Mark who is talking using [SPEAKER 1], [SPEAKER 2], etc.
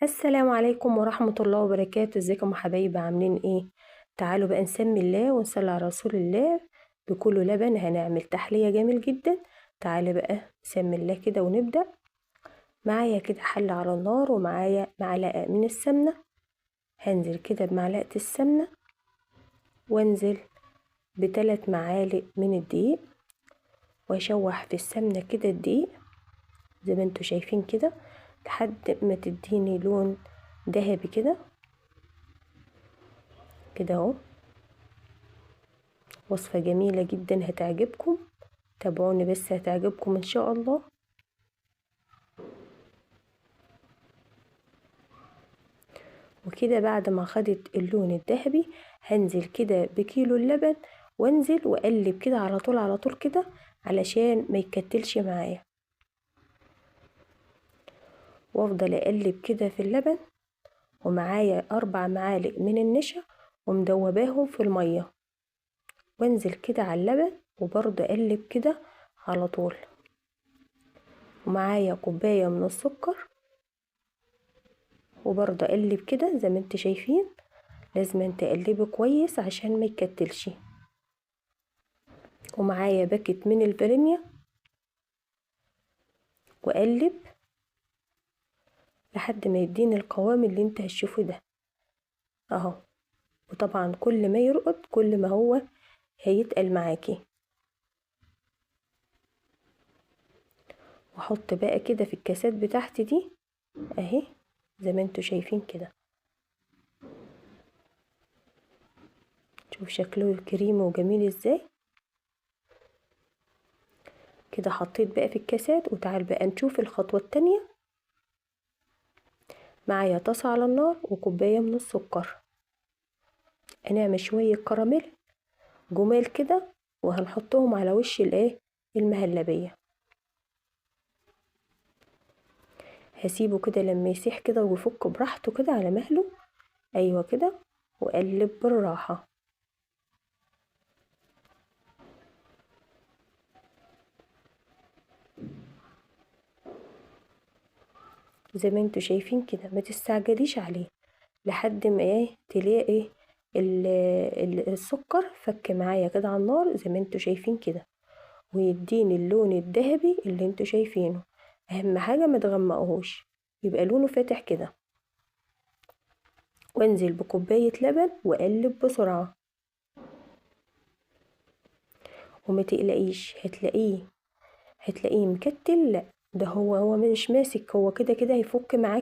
[SPEAKER 1] السلام عليكم ورحمة الله وبركاته. ازيكم يا حبايبي، عاملين ايه؟ تعالوا بقى نسمي الله ونصلي على رسول الله. بكل لبن هنعمل تحلية جميل جدا. تعالى بقى نسمي الله كده ونبدأ. معايا كده حلة على النار ومعايا معلقة من السمنة. هنزل كده بمعلقة السمنة وانزل ب3 معالق من الدقيق، واشوح في السمنة كده الدقيق زي ما انتوا شايفين كده لحد ما تديني لون ذهبي كده اهو. وصفة جميلة جدا هتعجبكم، تابعوني بس هتعجبكم ان شاء الله. وكده بعد ما خدت اللون الذهبي هنزل كده بكيلو اللبن، وانزل واقلب كده على طول كده علشان ما يتكتلش معايا، وافضل اقلب كده في اللبن. ومعايا 4 معالق من النشا ومدوباهم في المية، وانزل كده على اللبن وبرضه اقلب كده على طول. ومعايا كوباية من السكر وبرضه اقلب كده زي ما انت شايفين. لازم تقلبه كويس عشان ما يكتلش. ومعايا باكت من الفانيليا واقلب لحد ما يديني القوام اللي انت هتشوفه ده اهو. وطبعا كل ما يرقد كل ما هو هيتقل معاكي. واحط بقى كده في الكاسات بتاعتي دي اهي زي ما انتوا شايفين كده. شوف شكله كريمي وجميل ازاي كده. حطيت بقى في الكاسات، وتعال بقى نشوف الخطوة التانية. معايا طاسة على النار وكوباية من السكر. هنعمل شوية كراميل جمال كده وهنحطهم على وش المهلبية. هسيبه كده لما يسيح كده ويفك براحته كده على مهله. ايوه كده، وقلب بالراحة زي ما انتوا شايفين كده. ما تستعجليش عليه لحد ما تلاقي السكر فك معايا كده على النار زي ما انتوا شايفين كده، ويديني اللون الذهبي اللي انتوا شايفينه. اهم حاجة ما تغمقهوش، يبقى لونه فاتح كده. وانزل بكوباية لبن واقلب بسرعة. وما تقلقيش، هتلاقيه مكتل. لا، ده هو مش ماسك، هو كده هيفك معاك